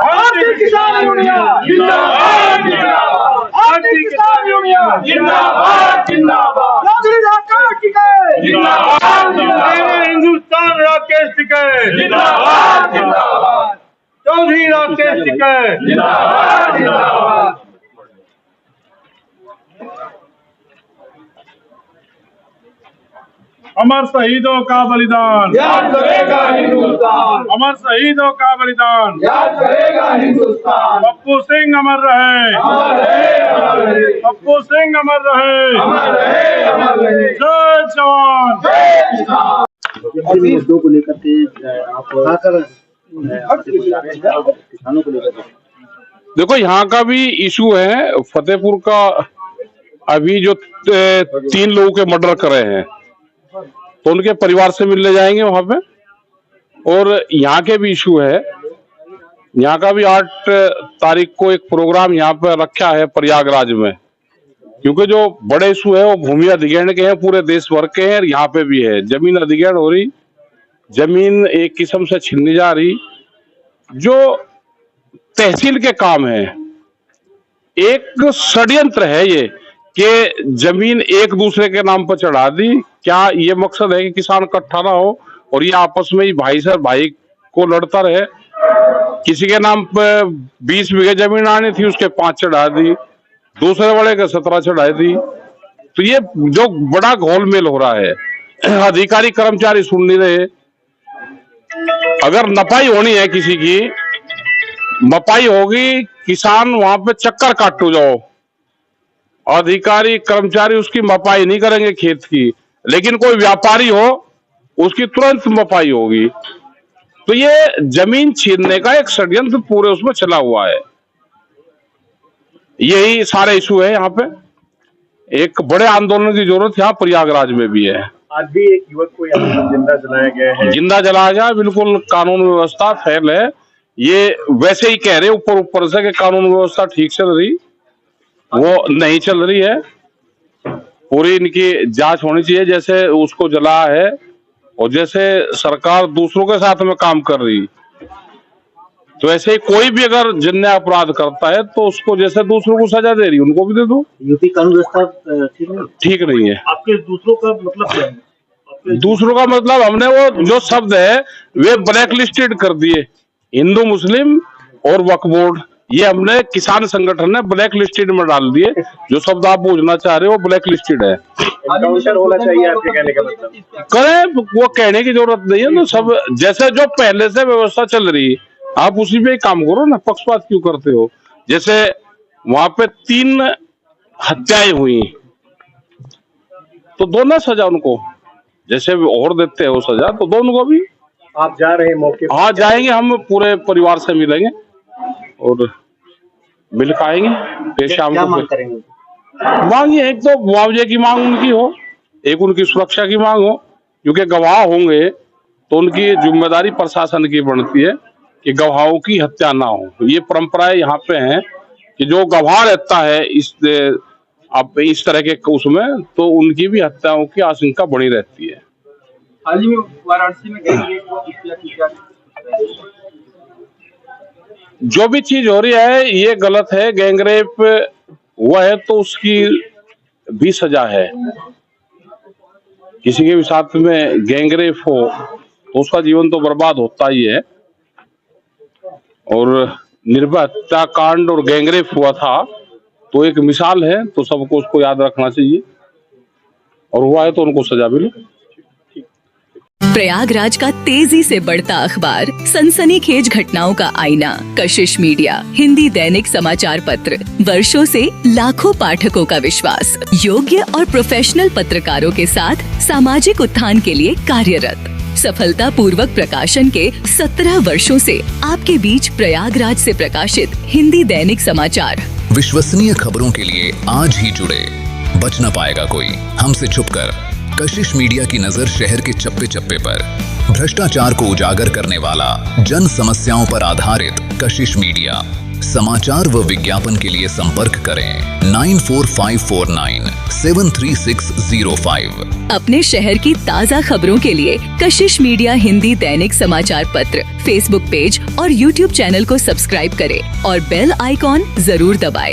भारतीय किसान यूनियन जिंदाबाद जिंदाबाद, भारतीय किसान यूनियन जिंदाबाद जिंदाबाद, चौधरी राकेश टिकैत जिंदाबाद जिंदाबाद, हिंदुस्तान राकेश टिकैत जिंदाबाद जिंदाबाद, चौधरी राकेश टिकैत जिंदाबाद जिंदाबाद। अमर शहीदों का बलिदान याद करेगा हिंदुस्तान, अमर शहीदों का बलिदान याद करेगा हिंदुस्तान। पप्पू सिंह अमर रहे, अमर रहे अमर रहे, पप्पू सिंह अमर रहे, अमर रहे अमर रहे, जय जवान जय किसान। मुद्दों को लेकर के आप किसानों को लेकर देखो, यहाँ का भी इशू है। फतेहपुर का अभी जो 3 लोगों के मर्डर करे हैं, तो उनके परिवार से मिलने जाएंगे वहां पे। और यहाँ के भी इशू है। यहाँ का भी 8 तारीख को एक प्रोग्राम यहाँ पे रखा है प्रयागराज में, क्योंकि जो बड़े इशू है वो भूमि अधिग्रहण के हैं, पूरे देश भर के हैं। यहाँ पे भी है, जमीन अधिग्रहण हो रही, जमीन एक किस्म से छीनी जा रही। जो तहसील के काम है, एक षड्यंत्र है ये कि जमीन एक दूसरे के नाम पर चढ़ा दी। क्या ये मकसद है कि किसान इकट्ठा ना हो और ये आपस में ही भाई से भाई को लड़ता रहे? किसी के नाम पे 20 बीघे जमीन आनी थी, उसके 5 चढ़ा दी, दूसरे वाले के 17 चढ़ाई दी। तो ये जो बड़ा घोलमेल हो रहा है, अधिकारी कर्मचारी सुन नहीं रहे। अगर नपाई होनी है किसी की, मपाई होगी, किसान वहां पे चक्कर काटो जाओ, अधिकारी कर्मचारी उसकी मपाई नहीं करेंगे खेत की, लेकिन कोई व्यापारी हो उसकी तुरंत मपाई होगी। तो ये जमीन छीनने का एक षड्यंत्र पूरे उसमें चला हुआ है। यही सारे इशू है। यहाँ पे एक बड़े आंदोलन की जरूरत यहाँ प्रयागराज में भी है। आज भी एक युवक को यहाँ जिंदा जलाया गया है। जिंदा जलाया गया, बिल्कुल कानून व्यवस्था फेल है। ये वैसे ही कह रहे ऊपर ऊपर से कि कानून व्यवस्था ठीक चल रही, वो नहीं चल रही है। पूरी इनकी जांच होनी चाहिए, जैसे उसको जलाया है और जैसे सरकार दूसरों के साथ में काम कर रही, तो ऐसे ही कोई भी अगर जिन्हें अपराध करता है तो उसको जैसे दूसरों को सजा दे रही, उनको भी दे दो। यूपी कानून व्यवस्था ठीक नहीं है। आपके दूसरों का मतलब क्या है? दूसरों का मतलब हमने वो जो शब्द है वे ब्लैक लिस्टेड कर दिए। हिंदू मुस्लिम और वक्फ बोर्ड, ये हमने किसान संगठन ने ब्लैक लिस्टेड में डाल दिए। जो शब्द आप पूछना चाह रहे हो वो ब्लैक लिस्टेड है। एनकाउंटर होना चाहिए आपके कहने का मतलब? करें, वो कहने की जरूरत नहीं है। तो सब जैसे जो पहले से व्यवस्था चल रही, आप उसी पे काम करो ना, पक्षपात क्यों करते हो? जैसे वहां पे 3 हत्याएं हुई, तो दोनों सजा उनको, जैसे और देते हैं वो सजा, तो दोनों को भी। आप जा रहे हैं मौके पर? हाँ, जाएंगे, हम पूरे परिवार से मिलेंगे और मिल पाएंगे। फिर शाम को मांग करेंगे? मांग ये, एक तो मुआवजे की मांग उनकी हो, एक उनकी सुरक्षा की मांग हो, क्योंकि गवाह होंगे तो उनकी जिम्मेदारी प्रशासन की बनती है कि गवाहों की हत्या ना हो। ये परंपराएं यहाँ पे हैं कि जो गवाह रहता है इस तरह के उसमें, तो उनकी भी हत्याओं की आशंका बनी रहती है। हाल ही में वाराणसी में जो भी चीज हो रही है ये गलत है। गैंगरेप हुआ है तो उसकी भी सजा है। किसी के भी साथ में गैंगरेप हो तो उसका जीवन तो बर्बाद होता ही है। और निर्भया हत्याकांड और गैंगरेप हुआ था तो एक मिसाल है, तो सबको उसको याद रखना चाहिए, और हुआ है तो उनको सजा मिले। प्रयागराज का तेजी से बढ़ता अखबार, सनसनीखेज घटनाओं का आईना, कशिश मीडिया, हिंदी दैनिक समाचार पत्र, वर्षों से लाखों पाठकों का विश्वास, योग्य और प्रोफेशनल पत्रकारों के साथ सामाजिक उत्थान के लिए कार्यरत, सफलता पूर्वक प्रकाशन के 17 वर्षों से आपके बीच प्रयागराज से प्रकाशित हिंदी दैनिक समाचार। विश्वसनीय खबरों के लिए आज ही जुड़े, बच न पाएगा कोई हमसे छुपकर। कशिश मीडिया की नजर शहर के चप्पे चप्पे पर, भ्रष्टाचार को उजागर करने वाला, जन समस्याओं पर आधारित कशिश मीडिया। समाचार व विज्ञापन के लिए संपर्क करें 9454973605। अपने शहर की ताज़ा खबरों के लिए कशिश मीडिया हिंदी दैनिक समाचार पत्र फेसबुक पेज और यूट्यूब चैनल को सब्सक्राइब करें और बेल आइकॉन जरूर दबाएं।